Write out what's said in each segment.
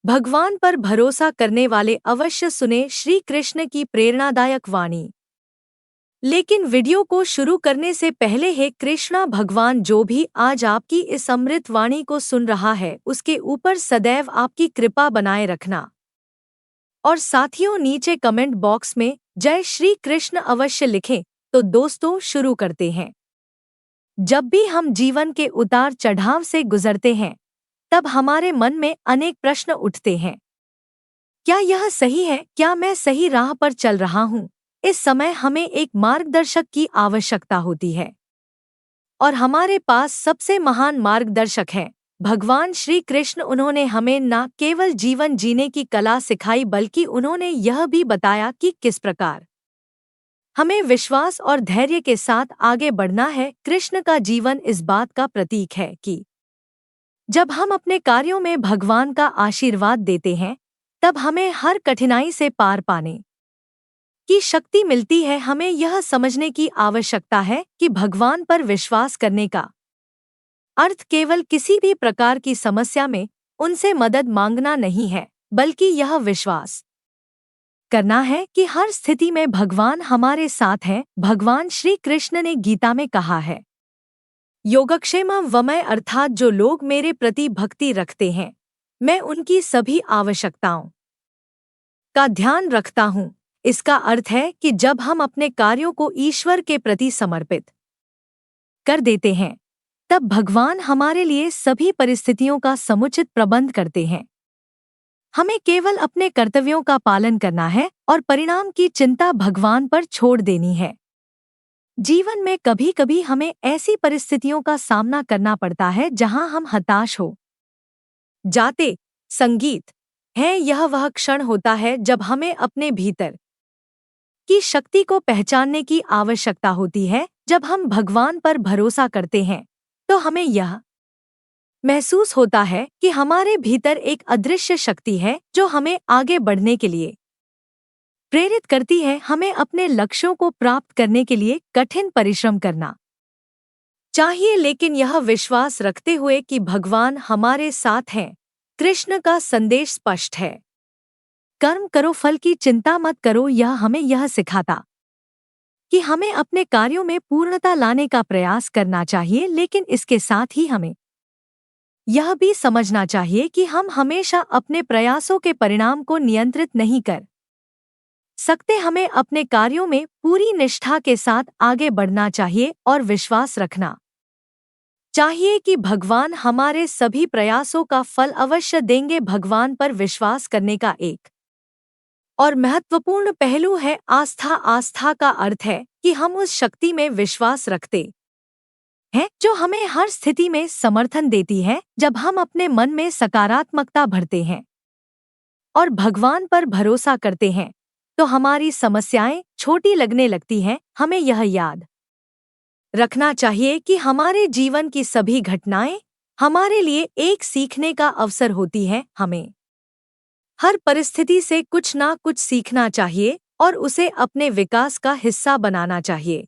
भगवान पर भरोसा करने वाले अवश्य सुने श्री कृष्ण की प्रेरणादायक वाणी। लेकिन वीडियो को शुरू करने से पहले हे कृष्णा भगवान, जो भी आज आपकी इस अमृत वाणी को सुन रहा है उसके ऊपर सदैव आपकी कृपा बनाए रखना। और साथियों, नीचे कमेंट बॉक्स में जय श्री कृष्ण अवश्य लिखें। तो दोस्तों, शुरू करते हैं। जब भी हम जीवन के उतार चढ़ाव से गुजरते हैं तब हमारे मन में अनेक प्रश्न उठते हैं। क्या यह सही है? क्या मैं सही राह पर चल रहा हूँ? इस समय हमें एक मार्गदर्शक की आवश्यकता होती है और हमारे पास सबसे महान मार्गदर्शक है भगवान श्री कृष्ण। उन्होंने हमें न केवल जीवन जीने की कला सिखाई बल्कि उन्होंने यह भी बताया कि किस प्रकार हमें विश्वास और धैर्य के साथ आगे बढ़ना है। कृष्ण का जीवन इस बात का प्रतीक है कि जब हम अपने कार्यों में भगवान का आशीर्वाद देते हैं तब हमें हर कठिनाई से पार पाने की शक्ति मिलती है। हमें यह समझने की आवश्यकता है कि भगवान पर विश्वास करने का अर्थ केवल किसी भी प्रकार की समस्या में उनसे मदद मांगना नहीं है, बल्कि यह विश्वास करना है कि हर स्थिति में भगवान हमारे साथ हैं। भगवान श्री कृष्ण ने गीता में कहा है, योगक्षेमं वमय, अर्थात जो लोग मेरे प्रति भक्ति रखते हैं मैं उनकी सभी आवश्यकताओं का ध्यान रखता हूँ। इसका अर्थ है कि जब हम अपने कार्यों को ईश्वर के प्रति समर्पित कर देते हैं तब भगवान हमारे लिए सभी परिस्थितियों का समुचित प्रबंध करते हैं। हमें केवल अपने कर्तव्यों का पालन करना है और परिणाम की चिंता भगवान पर छोड़ देनी है। जीवन में कभी कभी हमें ऐसी परिस्थितियों का सामना करना पड़ता है जहां हम हताश हो जाते संगीत है। यह वह क्षण होता है जब हमें अपने भीतर की शक्ति को पहचानने की आवश्यकता होती है। जब हम भगवान पर भरोसा करते हैं तो हमें यह महसूस होता है कि हमारे भीतर एक अदृश्य शक्ति है जो हमें आगे बढ़ने के लिए प्रेरित करती है। हमें अपने लक्ष्यों को प्राप्त करने के लिए कठिन परिश्रम करना चाहिए, लेकिन यह विश्वास रखते हुए कि भगवान हमारे साथ हैं। कृष्ण का संदेश स्पष्ट है, कर्म करो, फल की चिंता मत करो। यह हमें यह सिखाता कि हमें अपने कार्यों में पूर्णता लाने का प्रयास करना चाहिए, लेकिन इसके साथ ही हमें यह भी समझना चाहिए कि हम हमेशा अपने प्रयासों के परिणाम को नियंत्रित नहीं कर सकते। हमें अपने कार्यों में पूरी निष्ठा के साथ आगे बढ़ना चाहिए और विश्वास रखना चाहिए कि भगवान हमारे सभी प्रयासों का फल अवश्य देंगे। भगवान पर विश्वास करने का एक और महत्वपूर्ण पहलू है आस्था। आस्था का अर्थ है कि हम उस शक्ति में विश्वास रखते हैं जो हमें हर स्थिति में समर्थन देती है। जब हम अपने मन में सकारात्मकता भरते हैं और भगवान पर भरोसा करते हैं तो हमारी समस्याएं छोटी लगने लगती हैं। हमें यह याद रखना चाहिए कि हमारे जीवन की सभी घटनाएं हमारे लिए एक सीखने का अवसर होती हैं। हमें हर परिस्थिति से कुछ ना कुछ सीखना चाहिए और उसे अपने विकास का हिस्सा बनाना चाहिए।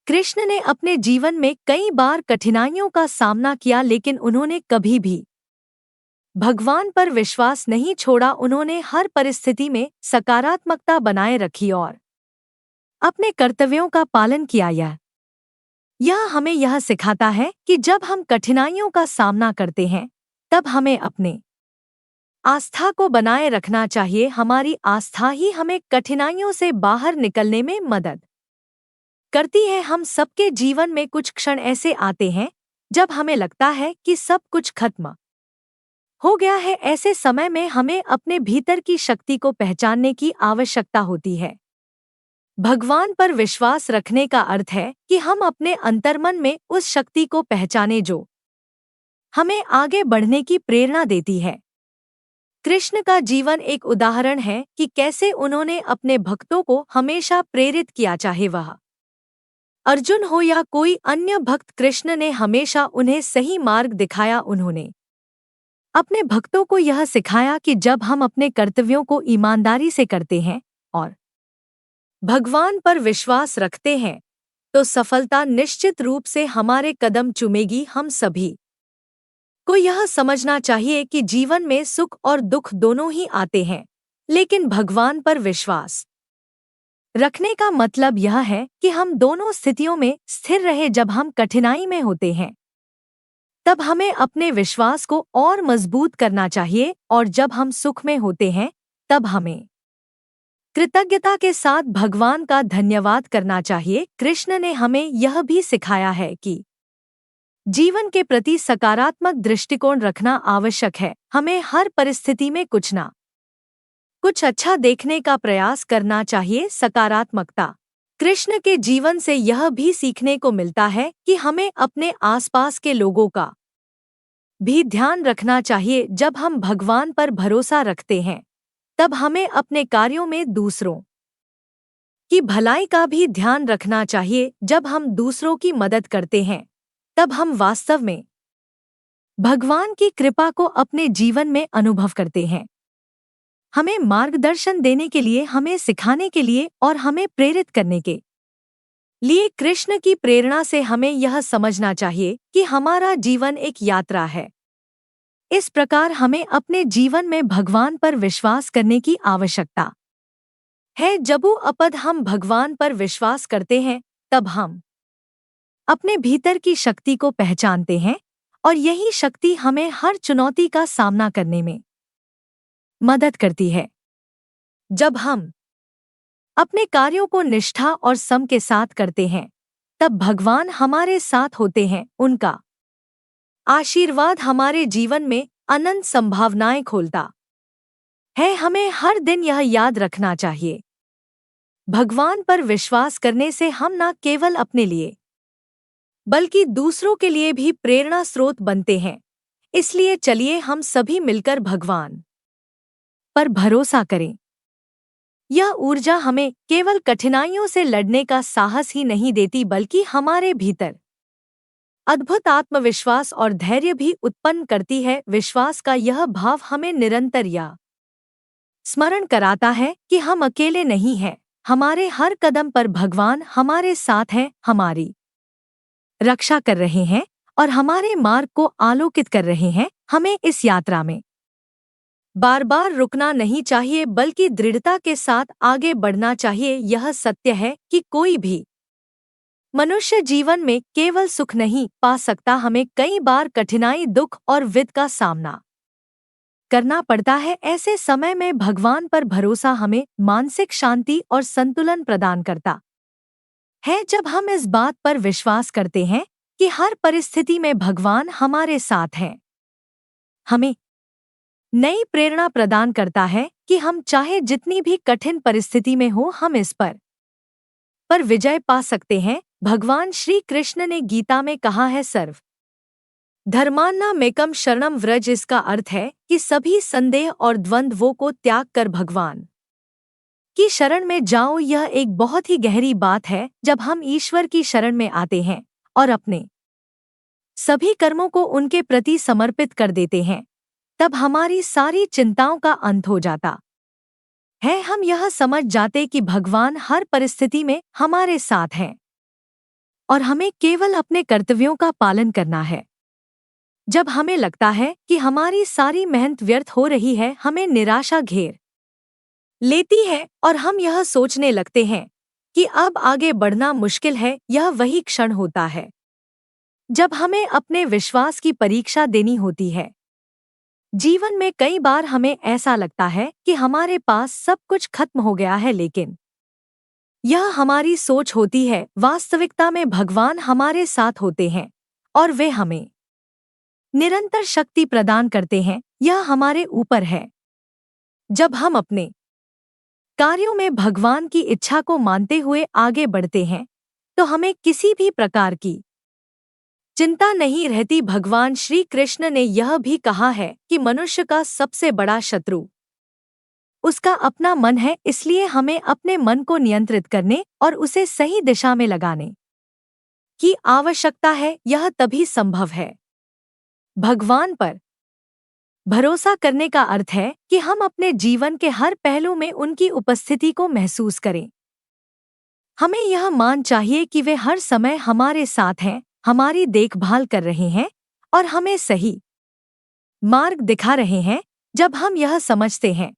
कृष्ण ने अपने जीवन में कई बार कठिनाइयों का सामना किया, लेकिन उन्होंने कभी भी भगवान पर विश्वास नहीं छोड़ा। उन्होंने हर परिस्थिति में सकारात्मकता बनाए रखी और अपने कर्तव्यों का पालन किया। यह हमें यह सिखाता है कि जब हम कठिनाइयों का सामना करते हैं तब हमें अपने आस्था को बनाए रखना चाहिए। हमारी आस्था ही हमें कठिनाइयों से बाहर निकलने में मदद करती है। हम सबके जीवन में कुछ क्षण ऐसे आते हैं जब हमें लगता है कि सब कुछ खत्म हो गया है। ऐसे समय में हमें अपने भीतर की शक्ति को पहचानने की आवश्यकता होती है। भगवान पर विश्वास रखने का अर्थ है कि हम अपने अंतर्मन में उस शक्ति को पहचाने जो हमें आगे बढ़ने की प्रेरणा देती है। कृष्ण का जीवन एक उदाहरण है कि कैसे उन्होंने अपने भक्तों को हमेशा प्रेरित किया, चाहे वह अर्जुन हो या कोई अन्य भक्त। कृष्ण ने हमेशा उन्हें सही मार्ग दिखाया। उन्होंने अपने भक्तों को यह सिखाया कि जब हम अपने कर्तव्यों को ईमानदारी से करते हैं और भगवान पर विश्वास रखते हैं तो सफलता निश्चित रूप से हमारे कदम चूमेगी। हम सभी को यह समझना चाहिए कि जीवन में सुख और दुख दोनों ही आते हैं, लेकिन भगवान पर विश्वास रखने का मतलब यह है कि हम दोनों स्थितियों में स्थिर रहे। जब हम कठिनाई में होते हैं तब हमें अपने विश्वास को और मजबूत करना चाहिए, और जब हम सुख में होते हैं तब हमें कृतज्ञता के साथ भगवान का धन्यवाद करना चाहिए। कृष्ण ने हमें यह भी सिखाया है कि जीवन के प्रति सकारात्मक दृष्टिकोण रखना आवश्यक है। हमें हर परिस्थिति में कुछ ना कुछ अच्छा देखने का प्रयास करना चाहिए। सकारात्मकता कृष्ण के जीवन से यह भी सीखने को मिलता है कि हमें अपने आसपास के लोगों का भी ध्यान रखना चाहिए। जब हम भगवान पर भरोसा रखते हैं तब हमें अपने कार्यों में दूसरों की भलाई का भी ध्यान रखना चाहिए। जब हम दूसरों की मदद करते हैं तब हम वास्तव में भगवान की कृपा को अपने जीवन में अनुभव करते हैं। हमें मार्गदर्शन देने के लिए, हमें सिखाने के लिए और हमें प्रेरित करने के लिए कृष्ण की प्रेरणा से हमें यह समझना चाहिए कि हमारा जीवन एक यात्रा है। इस प्रकार हमें अपने जीवन में भगवान पर विश्वास करने की आवश्यकता है। जब अपद हम भगवान पर विश्वास करते हैं तब हम अपने भीतर की शक्ति को पहचानते हैं, और यही शक्ति हमें हर चुनौती का सामना करने में मदद करती है। जब हम अपने कार्यों को निष्ठा और सम के साथ करते हैं तब भगवान हमारे साथ होते हैं। उनका आशीर्वाद हमारे जीवन में अनंत संभावनाएं खोलता है। हमें हर दिन यह याद रखना चाहिए, भगवान पर विश्वास करने से हम न केवल अपने लिए बल्कि दूसरों के लिए भी प्रेरणा स्रोत बनते हैं। इसलिए चलिए हम सभी मिलकर भगवान पर भरोसा करें। यह ऊर्जा हमें केवल कठिनाइयों से लड़ने का साहस ही नहीं देती, बल्कि हमारे भीतर अद्भुत आत्मविश्वास और धैर्य भी उत्पन्न करती है। विश्वास का यह भाव हमें निरंतर यह स्मरण कराता है कि हम अकेले नहीं हैं। हमारे हर कदम पर भगवान हमारे साथ हैं, हमारी रक्षा कर रहे हैं और हमारे मार्ग को आलोकित कर रहे हैं। हमें इस यात्रा में बार बार रुकना नहीं चाहिए, बल्कि दृढ़ता के साथ आगे बढ़ना चाहिए। यह सत्य है कि कोई भी मनुष्य जीवन में केवल सुख नहीं पा सकता। हमें कई बार कठिनाई, दुख और विद का सामना करना पड़ता है। ऐसे समय में भगवान पर भरोसा हमें मानसिक शांति और संतुलन प्रदान करता है। जब हम इस बात पर विश्वास करते हैं कि हर परिस्थिति में भगवान हमारे साथ हैं, हमें नई प्रेरणा प्रदान करता है कि हम चाहे जितनी भी कठिन परिस्थिति में हो, हम इस पर विजय पा सकते हैं। भगवान श्री कृष्ण ने गीता में कहा है, सर्व धर्मान्नामेकं शरणं व्रज। इसका अर्थ है कि सभी संदेह और द्वंद्वों को त्याग कर भगवान की शरण में जाओ। यह एक बहुत ही गहरी बात है। जब हम ईश्वर की शरण में आते हैं और अपने सभी कर्मों को उनके प्रति समर्पित कर देते हैं, तब हमारी सारी चिंताओं का अंत हो जाता है। हम यह समझ जाते कि भगवान हर परिस्थिति में हमारे साथ हैं और हमें केवल अपने कर्तव्यों का पालन करना है। जब हमें लगता है कि हमारी सारी मेहनत व्यर्थ हो रही है, हमें निराशा घेर लेती है और हम यह सोचने लगते हैं कि अब आगे बढ़ना मुश्किल है। यह वही क्षण होता है जब हमें अपने विश्वास की परीक्षा देनी होती है। जीवन में कई बार हमें ऐसा लगता है कि हमारे पास सब कुछ खत्म हो गया है, लेकिन यह हमारी सोच होती है। वास्तविकता में भगवान हमारे साथ होते हैं और वे हमें निरंतर शक्ति प्रदान करते हैं। यह हमारे ऊपर है। जब हम अपने कार्यों में भगवान की इच्छा को मानते हुए आगे बढ़ते हैं तो हमें किसी भी प्रकार की चिंता नहीं रहती। भगवान श्री कृष्ण ने यह भी कहा है कि मनुष्य का सबसे बड़ा शत्रु उसका अपना मन है। इसलिए हमें अपने मन को नियंत्रित करने और उसे सही दिशा में लगाने की आवश्यकता है। यह तभी संभव है। भगवान पर भरोसा करने का अर्थ है कि हम अपने जीवन के हर पहलू में उनकी उपस्थिति को महसूस करें। हमें यह मान चाहिए कि वे हर समय हमारे साथ हैं, हमारी देखभाल कर रहे हैं और हमें सही मार्ग दिखा रहे हैं। जब हम यह समझते हैं,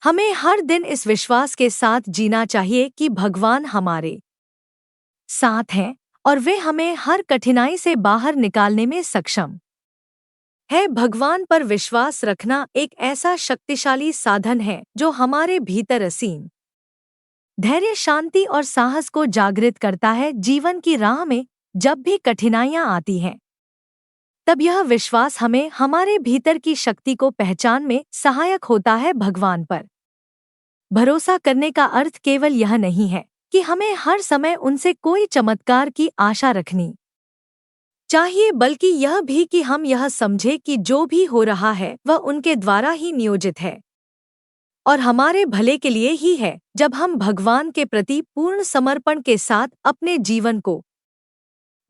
हमें हर दिन इस विश्वास के साथ जीना चाहिए कि भगवान हमारे साथ हैं और वे हमें हर कठिनाई से बाहर निकालने में सक्षम है। भगवान पर विश्वास रखना एक ऐसा शक्तिशाली साधन है जो हमारे भीतर असीम धैर्य, शांति और साहस को जागृत करता है। जीवन की राह में जब भी कठिनाइयां आती हैं, तब यह विश्वास हमें हमारे भीतर की शक्ति को पहचान में सहायक होता है। भगवान पर भरोसा करने का अर्थ केवल यह नहीं है कि हमें हर समय उनसे कोई चमत्कार की आशा रखनी चाहिए, बल्कि यह भी कि हम यह समझे कि जो भी हो रहा है वह उनके द्वारा ही नियोजित है और हमारे भले के लिए ही है। जब हम भगवान के प्रति पूर्ण समर्पण के साथ अपने जीवन को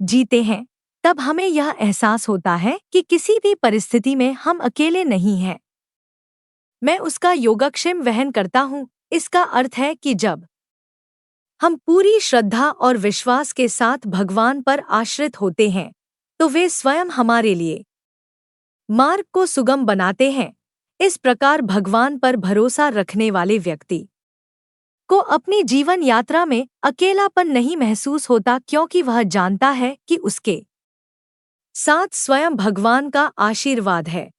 जीते हैं, तब हमें यह एहसास होता है कि किसी भी परिस्थिति में हम अकेले नहीं हैं। मैं उसका योगक्षेम वहन करता हूँ। इसका अर्थ है कि जब हम पूरी श्रद्धा और विश्वास के साथ भगवान पर आश्रित होते हैं, तो वे स्वयं हमारे लिए मार्ग को सुगम बनाते हैं। इस प्रकार भगवान पर भरोसा रखने वाले व्यक्ति को अपनी जीवन यात्रा में अकेलापन नहीं महसूस होता, क्योंकि वह जानता है कि उसके साथ स्वयं भगवान का आशीर्वाद है।